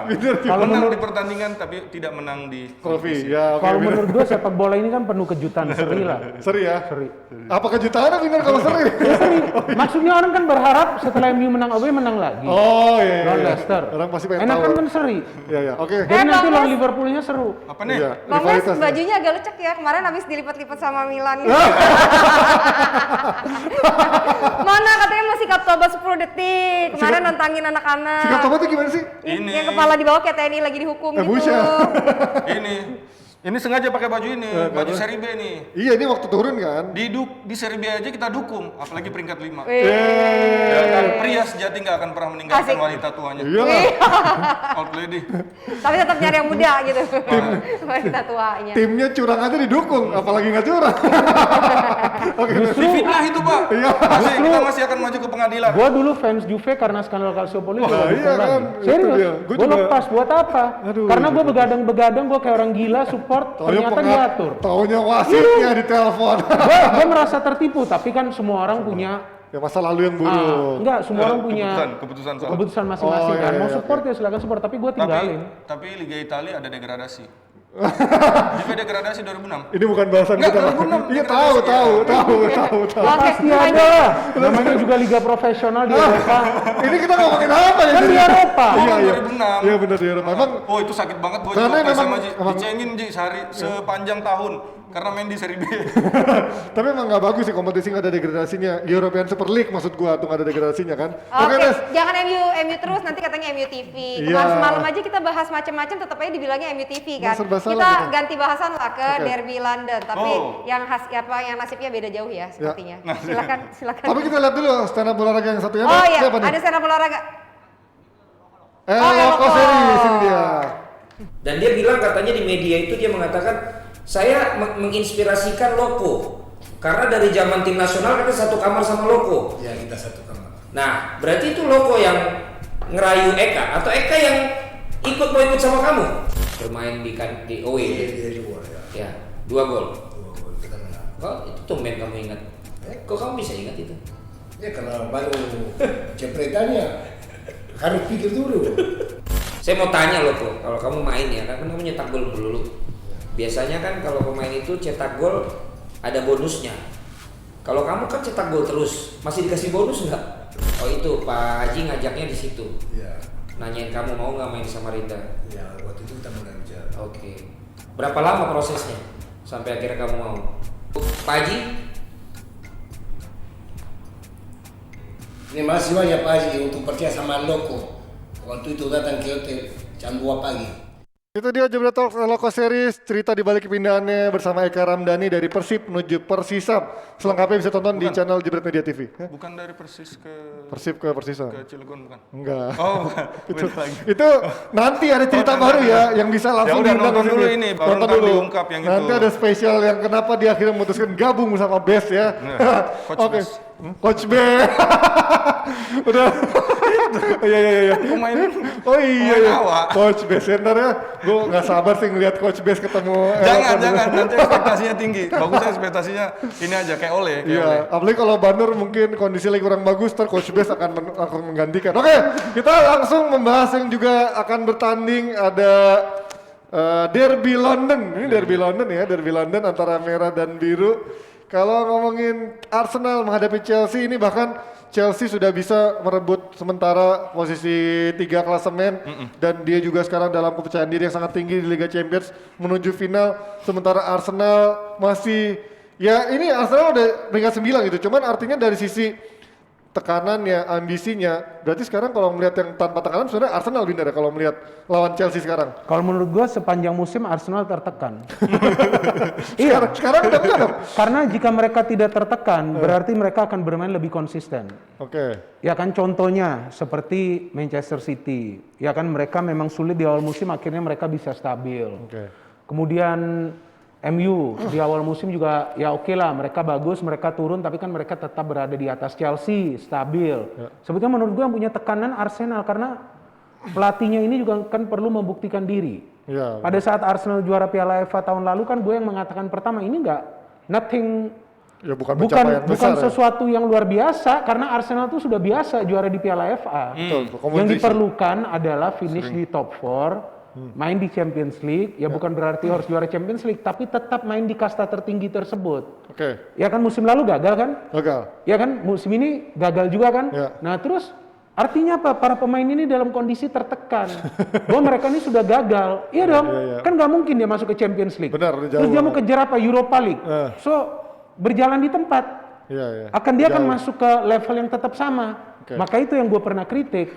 Biner Kalau Menang di pertandingan tapi tidak menang di trofi. Ya, oke. Kalau Biner. menurut gua sepak bola ini kan penuh kejutan, seri lah. Seri ya? Seri. Apa kejutannya Biner kalau seri? Ya seri. Maksudnya orang kan berharap setelah MU menang away menang lagi. Oh iya. Lawan Leicester. Orang pasti pengen Enakan tahu. kan seri. Iya, iya. Oke. Jadi nanti Bang lawan Mas. Liverpoolnya seru. Apa nih? Iya, Bang Mas, rivalitas. bajunya agak lecek ya, kemarin habis dilipat-lipat sama Milan. Mana katanya mau sikap tobat 10 detik, kemarin nantangin anak-anak. Sikap tobat itu gimana sih? Ini. Yang kepala di bawah kayak TNI lagi dihukum gitu. Buset. Ini sengaja pakai baju ini, baju seri B nih. Iya, ini waktu turun kan? Di seri B aja kita dukung, apalagi peringkat 5. Wih. Ya kan, pria sejati nggak akan pernah meninggalkan Asik. wanita tuanya. Iya lah. Old lady. Tapi tetap nyari yang muda gitu. Wanita tuanya. Timnya curang aja didukung, apalagi nggak curang. Oke, Difitnah itu Pak. Iya. Kita masih akan maju ke pengadilan. Gua dulu fans Juve karena skandal Calciopoli Wah, iya kan, itu dia. Serius. Gua Gua juga- lepas buat apa? Aduh, Karena gua gitu. begadang-begadang, gua kayak orang gila support, ternyata diatur. Taunya wasitnya di telepon. Gua merasa tertipu, tapi kan semua orang punya Ya masa lalu yang buruk. enggak, semua orang punya keputusan salah. keputusan masing-masing Oh, iya, kan. Mau iya, support ya silakan support, tapi gua tinggalin. Tapi Liga Italia ada degradasi. Juve degradasi 2006. Ini bukan bahasan Enggak, kita. 2006. Iya tahu. Oke, Pasti ada lah. Namanya juga liga profesional di Eropa. Ini kita ngomongin apa ya? Kan di Eropa. Iya, iya. 2006. Iya benar di Eropa. Emang Oh itu sakit banget gue Karena juga memang- sama Ji. memang- Dicengin Ji sehari sepanjang tahun karena main di seri B. tapi emang nggak bagus sih kompetisi nggak ada degradasinya. European Super League maksud gua tuh nggak ada degradasinya kan. Oke, Des. jangan MU terus, nanti katanya MU TV. Iya. Kemarin semalam aja kita bahas macam-macam, tetap aja dibilangnya MU TV kan. Serba salah Kita kita. ganti bahasan lah ke Oke. Derby London, tapi Oh. yang yang nasibnya beda jauh ya sepertinya. Silakan, silakan. Tapi kita lihat dulu stand up olahraga yang satunya. Oh iya, Siapa nih? ada stand up olahraga. Loko Loko. Series ini dia. Dan dia bilang katanya di media itu dia mengatakan saya menginspirasikan Loko karena dari zaman tim nasional kita satu kamar sama Loko. Ya kita satu kamar. Nah berarti itu Loko yang ngerayu Eka atau Eka yang mau ikut sama kamu bermain di OE. Dia dua ya. Ya 2 gol. 2 gol kita menang. Kok itu tumben kamu ingat? Kok kamu bisa ingat itu? Ya karena baru jepretannya harus pikir dulu. Saya mau tanya Loko, kalau kamu main ya, kan kamu nyetak gol dulu. Biasanya kan kalau pemain itu cetak gol ada bonusnya. Kalau kamu kan cetak gol terus, masih dikasih bonus nggak? Oh itu Pak Haji ngajaknya di situ. Ya. Nanyain kamu mau nggak main di Samarinda? Ya waktu itu kita mulai bicara. Oke. Berapa lama prosesnya sampai akhirnya kamu mau? Pak Haji? Ini masih banyak Pak Haji untuk percaya sama Loko. Waktu itu datang ke hotel jam 2 pagi. Itu dia Jebret Talk Loko Series, cerita di balik kepindahannya bersama Eka Ramdhani dari Persib menuju Persisam. Selengkapnya bisa tonton di channel Jebret Media TV. Hah? Bukan dari Persis ke Persib ke Persisam. Cilegon bukan? Enggak. Oh bukan. Beda lagi. Itu nanti ada cerita baru ya yang bisa langsung udah, diundang nonton ke sini. dulu ini, baru Nonton ntar dulu. diungkap yang itu. Nanti ada spesial yang kenapa dia akhirnya memutuskan gabung sama Best ya. Coach Oke. Best. Coach B. Udah. Iya. Pemain Oh iya ya. awak. Coach Best ya, ntar ya. Gue nggak sabar sih ngeliat Coach Best ketemu. jangan Everton. nanti ekspektasinya tinggi. Bagusnya ekspektasinya ini aja kayak Ole. Iya, apalagi kalau Banner mungkin kondisi lagi kurang bagus, ntar Coach Best akan menggantikan. Oke, kita langsung membahas yang juga akan bertanding. Ada Derby London, ini Derby London ya, Derby London antara merah dan biru. Kalau ngomongin Arsenal menghadapi Chelsea, ini bahkan Chelsea sudah bisa merebut sementara posisi 3 klasemen dan dia juga sekarang dalam kepercayaan diri yang sangat tinggi di Liga Champions menuju final. Sementara Arsenal masih, ya ini Arsenal udah peringkat 9 gitu, cuman artinya dari sisi tekanannya, ambisinya, berarti sekarang kalau melihat yang tanpa tekanan sebenarnya Arsenal Binder ya kalau melihat lawan Chelsea sekarang. Kalau menurut gua sepanjang musim Arsenal tertekan. Iya, Sekarang udah enggak dong? karena jika mereka tidak tertekan, berarti mereka akan bermain lebih konsisten. Oke. Ya kan contohnya seperti Manchester City, ya kan mereka memang sulit di awal musim, akhirnya mereka bisa stabil. Oke. Kemudian MU di awal musim juga ya oke lah, mereka bagus, mereka turun, tapi kan mereka tetap berada di atas Chelsea, stabil. Sebetulnya menurut gue yang punya tekanan Arsenal karena pelatihnya ini juga kan perlu membuktikan diri. Ya. Pada saat Arsenal juara Piala FA tahun lalu kan gue yang mengatakan pertama ini nothing, Ya bukan pencapaian bukan besar ya. sesuatu yang luar biasa karena Arsenal tuh sudah biasa juara di Piala FA. Betul, Yang competition. diperlukan adalah finish di top 4, main di Champions League, ya bukan berarti harus juara Champions League, tapi tetap main di kasta tertinggi tersebut. Oke. Ya kan musim lalu gagal kan? Gagal. Ya kan musim ini gagal juga kan? Ya. Nah terus artinya apa? Para pemain ini dalam kondisi tertekan. Bahwa mereka ini sudah gagal. Iya dong, iya. kan nggak mungkin dia masuk ke Champions League. Benar, udah Terus jauh dia mau banget. kejar apa? Europa League. So berjalan di tempat. Iya, iya. Akan dia akan Jauh. masuk ke level yang tetap sama. Oke. Maka itu yang gue pernah kritik.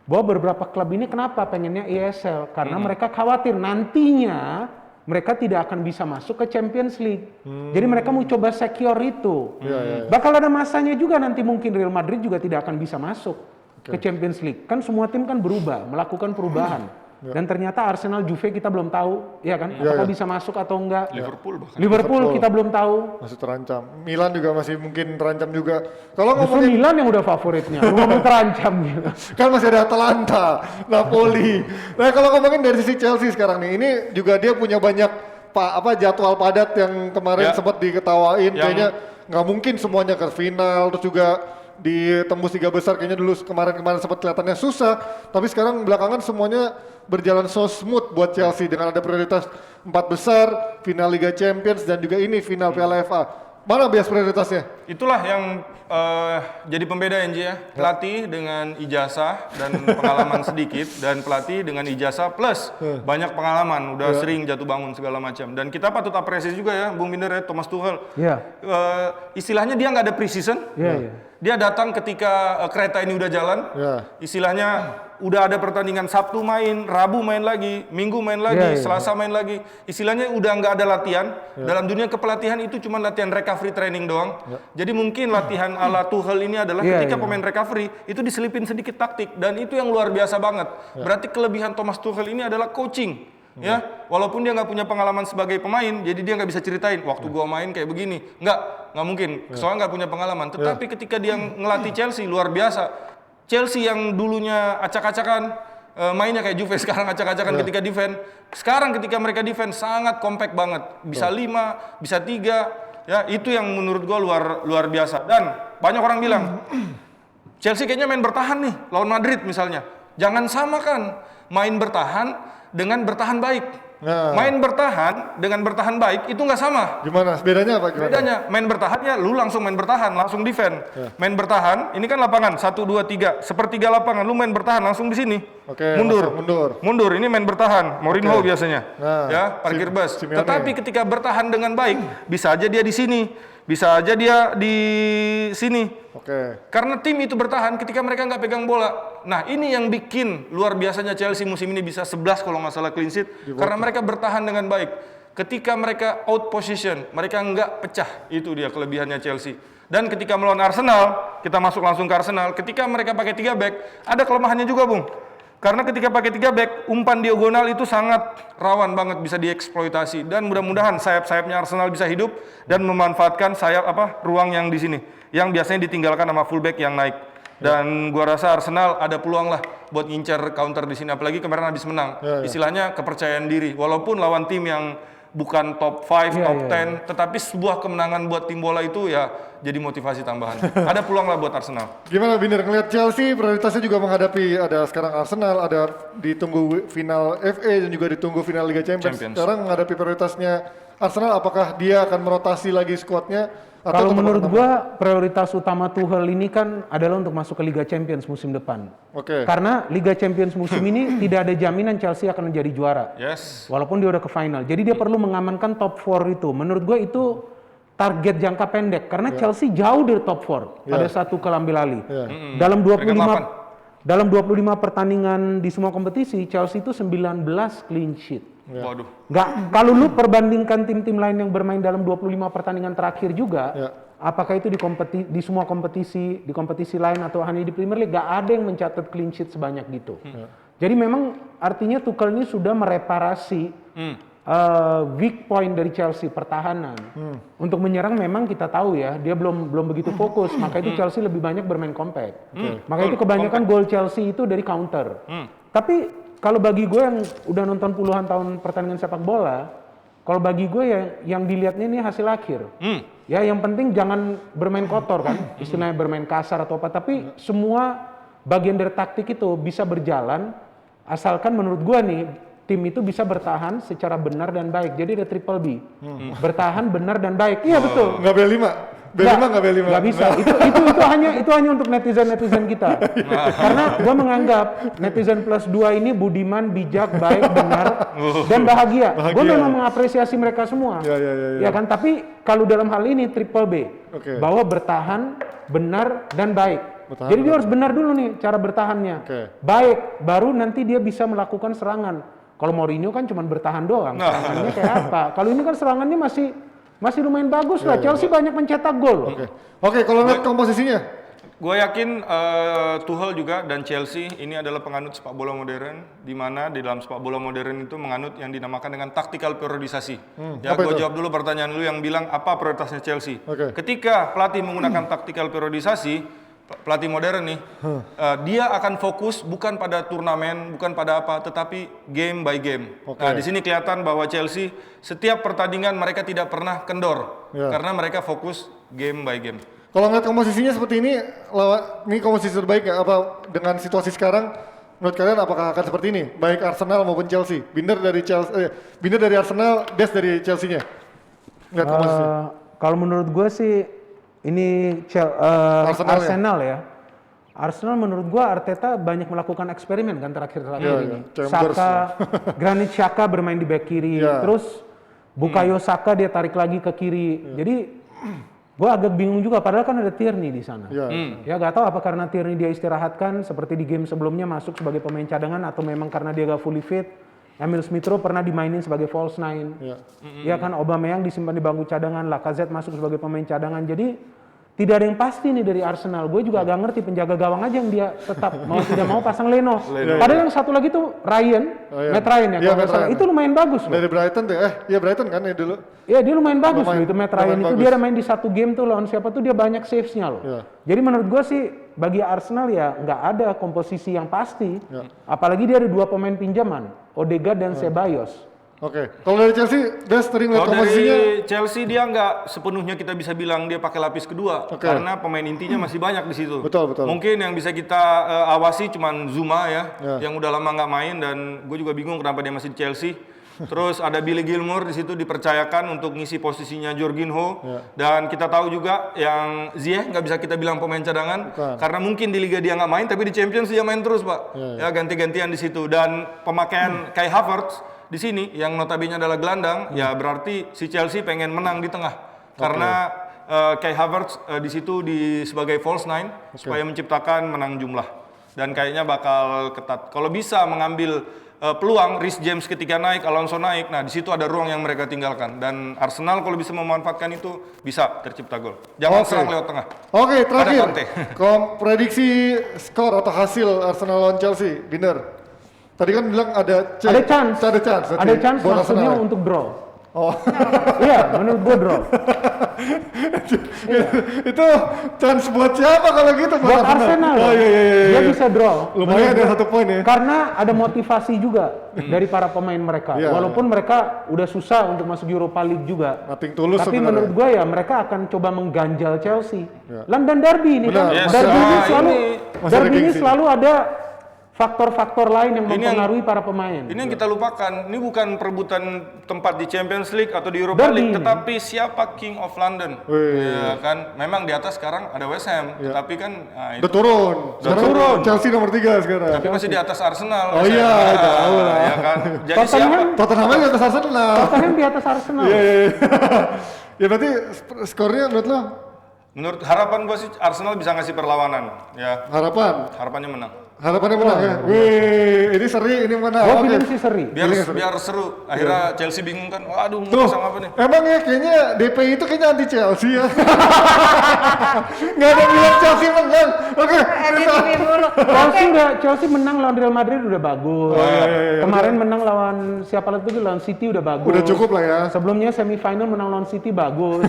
Bahwa beberapa klub ini kenapa pengennya ESL? Karena mereka khawatir nantinya mereka tidak akan bisa masuk ke Champions League. Jadi mereka mau coba secure itu. Bakal ada masanya juga nanti mungkin Real Madrid juga tidak akan bisa masuk ke Champions League. Kan semua tim kan berubah, melakukan perubahan. Dan ternyata Arsenal, Juve kita belum tahu, ya kan? Apakah bisa masuk atau enggak? Liverpool bahkan. Liverpool kita belum tahu. Masih terancam. Milan juga masih mungkin terancam juga. Kalau Justru ngomongin Milan yang udah favoritnya, lu ngomong terancam gitu. kan masih ada Atalanta, Napoli. Nah kalau ngomongin dari sisi Chelsea sekarang nih, ini juga dia punya banyak jadwal padat yang kemarin Ya. sempat diketawain. Yang- Kayaknya nggak mungkin semuanya ke final, terus juga ditembus 3 besar. Kayaknya dulu kemarin sempat kelihatannya susah, tapi sekarang belakangan semuanya berjalan so smooth buat Chelsea dengan ada prioritas 4 besar, final Liga Champions dan juga ini final Piala FA. Mana bias prioritasnya? Itulah yang jadi pembeda NJ ya. Pelatih dengan ijazah dan pengalaman sedikit dan pelatih dengan ijazah plus banyak pengalaman, udah sering jatuh bangun segala macam. Dan kita patut apresiasi juga ya, Bung Binder ya, Thomas Tuchel. Iya. Istilahnya dia nggak ada pre-season. Iya, iya. Dia datang ketika kereta ini udah jalan. Ya. Istilahnya udah ada pertandingan Sabtu main, Rabu main lagi, Minggu main lagi, Iya, iya. Selasa main lagi. Istilahnya udah nggak ada latihan. Dalam dunia kepelatihan itu cuma latihan recovery training doang. Jadi mungkin latihan ala Tuchel ini adalah Iya, ketika iya. pemain recovery itu diselipin sedikit taktik dan itu yang luar biasa banget. Berarti kelebihan Thomas Tuchel ini adalah coaching. Ya, walaupun dia nggak punya pengalaman sebagai pemain, jadi dia nggak bisa ceritain waktu gua main kayak begini. Nggak mungkin. Soalnya nggak punya pengalaman. Tetapi ketika dia ngelatih Chelsea luar biasa. Chelsea yang dulunya acak-acakan, mainnya kayak Juve sekarang acak-acakan ketika defense. Sekarang ketika mereka defense sangat compact banget. Bisa 5, bisa 3. Ya, itu yang menurut gua luar biasa. Dan banyak orang bilang Chelsea kayaknya main bertahan nih lawan Madrid misalnya. Jangan samakan main bertahan dengan bertahan baik. Nah. Main bertahan dengan bertahan baik itu nggak sama. Gimana? Bedanya apa? Gimana? Bedanya main bertahan ya lu langsung main bertahan, langsung defend. Main bertahan, ini kan lapangan 1 2 3, sepertiga lapangan lu main bertahan langsung di sini. Oke, mundur. langsung mundur. Mundur, ini main bertahan. Mourinho biasanya. Nah, ya, parkir bus. Simeone. Tetapi ketika bertahan dengan baik, bisa aja dia di sini, bisa aja dia di sini. Oke. Karena tim itu bertahan ketika mereka nggak pegang bola. Nah ini yang bikin luar biasanya Chelsea musim ini bisa 11 kalau nggak salah clean sheet. Karena mereka bertahan dengan baik. Ketika mereka out position, mereka nggak pecah. Itu dia kelebihannya Chelsea. Dan ketika melawan Arsenal, kita masuk langsung ke Arsenal. Ketika mereka pakai 3 back, ada kelemahannya juga Bung. Karena ketika pakai 3 back, umpan diagonal itu sangat rawan banget bisa dieksploitasi. Dan mudah-mudahan sayap-sayapnya Arsenal bisa hidup dan memanfaatkan sayap ruang yang di sini. Yang biasanya ditinggalkan sama fullback yang naik. Dan gua rasa Arsenal ada peluang lah buat ngincar counter di sini. Apalagi kemarin habis menang. Istilahnya kepercayaan diri. Walaupun lawan tim yang bukan top 5, Iya, top iya, 10, tetapi sebuah kemenangan buat tim bola itu ya jadi motivasi tambahan. Ada peluang lah buat Arsenal. Gimana Binder ngeliat Chelsea prioritasnya juga menghadapi ada sekarang Arsenal, ada ditunggu final FA dan juga ditunggu final Liga Champions. Sekarang menghadapi prioritasnya Arsenal, apakah dia akan merotasi lagi skuadnya? Kalau menurut gua prioritas utama Tuchel ini kan adalah untuk masuk ke Liga Champions musim depan. Oke. Karena Liga Champions musim ini tidak ada jaminan Chelsea akan menjadi juara. Yes. Walaupun dia udah ke final. Jadi dia perlu mengamankan top 4 itu. Menurut gue itu target jangka pendek. Karena Chelsea jauh dari top 4 pada satu kelambil alih. Dalam 25 pertandingan di semua kompetisi, Chelsea itu 19 clean sheet. Waduh. Kalau lu perbandingkan tim-tim lain yang bermain dalam 25 pertandingan terakhir juga, apakah itu di semua kompetisi, di kompetisi lain atau hanya di Premier League, gak ada yang mencatat clean sheet sebanyak gitu. Jadi memang artinya Tuchel ini sudah mereparasi weak point dari Chelsea, pertahanan. Untuk menyerang memang kita tahu ya, dia belum begitu fokus, maka itu Chelsea lebih banyak bermain compact. Maka itu kebanyakan gol Chelsea itu dari counter. Tapi kalau bagi gue yang udah nonton puluhan tahun pertandingan sepak bola, kalau bagi gue yang dilihatnya ini hasil akhir. Ya yang penting jangan bermain kotor kan, istilahnya bermain kasar atau apa, tapi semua bagian dari taktik itu bisa berjalan asalkan menurut gue nih tim itu bisa bertahan secara benar dan baik. Jadi ada triple B. Bertahan benar dan baik. Iya betul. Nggak B5. B5 nggak B5. Nggak bisa. Itu hanya untuk netizen kita. Karena gua menganggap netizen plus 2 ini budiman, bijak, baik, benar, dan bahagia. Gua memang mengapresiasi mereka semua. Ya kan. Tapi kalau dalam hal ini triple B, bahwa bertahan, benar, dan baik. Jadi dia harus benar dulu nih cara bertahannya. Baik, baru nanti dia bisa melakukan serangan. Kalau Mourinho kan cuma bertahan doang. Serangannya kayak apa? Kalau ini kan serangannya masih lumayan bagus lah. Chelsea banyak mencetak gol. Oke, kalau lihat komposisinya, Gue yakin Tuchel juga dan Chelsea ini adalah penganut sepak bola modern, di mana di dalam sepak bola modern itu menganut yang dinamakan dengan tactical periodisasi. Ya, gue jawab dulu pertanyaan lu yang bilang apa prioritasnya Chelsea. Ketika pelatih menggunakan tactical periodisasi, pelatih modern nih, dia akan fokus bukan pada turnamen, bukan pada apa, tetapi game by game. Nah, di sini kelihatan bahwa Chelsea setiap pertandingan mereka tidak pernah kendor, karena mereka fokus game by game. kalau ngeliat komposisinya seperti ini komposisi terbaik nggak? Apa dengan situasi sekarang? Menurut kalian apakah akan seperti ini? Baik Arsenal maupun Chelsea. Binder dari Arsenal, Des dari Chelsea-nya. Lihat komposisinya. Kalau menurut gue sih ini Arsenal ya. Arsenal menurut gua Arteta banyak melakukan eksperimen kan terakhir-terakhir ini. Saka, Granit Xhaka bermain di back kiri, terus Bukayo Saka dia tarik lagi ke kiri. Jadi gua agak bingung juga padahal kan ada Tierney di sana. Ya gak tahu apa karena Tierney dia istirahatkan seperti di game sebelumnya masuk sebagai pemain cadangan atau memang karena dia gak fully fit. Emil Smith Rowe pernah dimainin sebagai false nine. Ya kan Aubameyang disimpan di bangku cadangan, Lacazette masuk sebagai pemain cadangan. Jadi tidak ada yang pasti nih dari Arsenal. Gue juga agak ngerti penjaga gawang aja yang dia tetap mau tidak mau pasang Leno. Padahal yang satu lagi tuh Matt Ryan ya kalau nggak salah. Itu lumayan bagus loh. Dari Brighton tuh, Brighton kan ya dulu. Iya dia lumayan bagus loh itu Matt Ryan itu. Dia ada main di satu game tuh lawan siapa tuh dia banyak saves-nya loh. Jadi menurut gue sih bagi Arsenal ya nggak ada komposisi yang pasti. Apalagi dia ada dua pemain pinjaman, Odegaard dan Ceballos. Kalau dari Chelsea, Des tadi ngeliat komposisinya. Dari Chelsea dia nggak sepenuhnya kita bisa bilang dia pakai lapis kedua, karena pemain intinya masih banyak di situ. Betul. Mungkin yang bisa kita awasi cuman Zuma yang udah lama nggak main dan gue juga bingung kenapa dia masih di Chelsea. Terus ada Billy Gilmour di situ dipercayakan untuk ngisi posisinya Jorginho dan kita tahu juga yang Ziyech nggak bisa kita bilang pemain cadangan karena mungkin di Liga dia nggak main tapi di Champions dia main terus pak. Ya ganti-gantian di situ dan pemakaian Kai Havertz di sini yang notabene adalah gelandang, ya berarti si Chelsea pengen menang di tengah. Karena Kai Havertz di situ sebagai false nine supaya menciptakan menang jumlah. Dan kayaknya bakal ketat. Kalau bisa mengambil peluang Reece James ketika naik, Alonso naik, nah di situ ada ruang yang mereka tinggalkan. Dan Arsenal kalau bisa memanfaatkan itu bisa tercipta gol. Jangan serang lewat tengah. Terakhir. Prediksi skor atau hasil Arsenal lawan Chelsea, Binder. Tadi kan bilang ada chance maksudnya untuk draw. Oh. Iya, menurut gue draw. Itu chance buat siapa kalau gitu? Buat Arsenal. Oh iya. Dia bisa draw. Lumayan Menurut ada gua. 1 poin ya. Karena ada motivasi juga dari para pemain mereka. Iya, Walaupun mereka udah susah untuk masuk Europa League juga. Nothing tulus Tapi sebenarnya. menurut gue ya mereka akan coba mengganjal Chelsea. London Derby ini Benar. kan. Yes. Derby ini Ah, selalu Masih ada derby ini gengsi. selalu ada faktor-faktor lain yang Ini yang- mempengaruhi para pemain. Ini yang kita lupakan, ini bukan perebutan tempat di Champions League atau di Europa Derby League, ini. tetapi siapa King of London? Wih. Ya kan, memang di atas sekarang ada West Ham, tetapi kan itu Udah turun. Sekarang turun. Chelsea nomor 3 sekarang. tapi masih di atas Arsenal. Oh West Ham. iya, Nah, jauh lah. Ya kan, jadi Tottenham- siapa? Tottenham aja atas Arsenal. Tottenham di atas Arsenal. Iya. Ya berarti skornya menurut lo Menurut harapan gua sih Arsenal bisa ngasih perlawanan, ya harapannya menang. harapannya menang ya. Wih, ini seri, ini menang. Gue Oke. bilang sih seri. Biar seru. Akhirnya Chelsea bingung kan, waduh mau Tuh, pasang apa nih? emang ya kayaknya DPI itu kayaknya anti Chelsea ya. Nggak ada yang bilang Chelsea menang. Oke. MVP mulu. Chelsea menang lawan Real Madrid udah bagus. iya. Kemarin menang lawan siapa lagi lawan City udah bagus. Udah cukup lah ya. Sebelumnya semifinal menang lawan City bagus.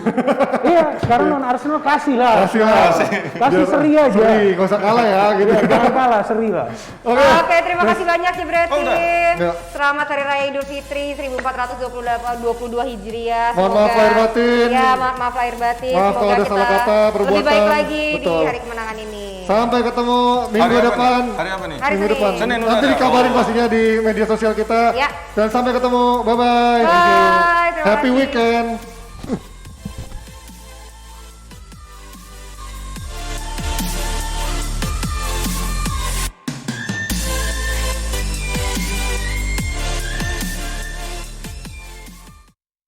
Iya, sekarang lawan Arsenal kasih lah. Kasih lah. Kasih seri aja. Seri, nggak usah kalah ya gitu. Jangan kalah, seri lah. Oke, terima kasih banyak Jebret Oh, udah. Team. Ya. Selamat Hari Raya Idul Fitri 1422 Hijriah. Mohon maaf lahir batin. Ya, maaf lahir batin. Maaf kalau Semoga ada salah kita kata, perbuatan. lebih baik lagi Betul. di hari kemenangan ini. Sampai ketemu minggu Hari apa depan. nih? Hari apa nih? Hari Minggu depan. Senin udah Nanti ada. dikabarin Oh. pastinya di media sosial kita. Ya. Dan sampai ketemu. Bye-bye. Bye, terima Happy kasih. weekend.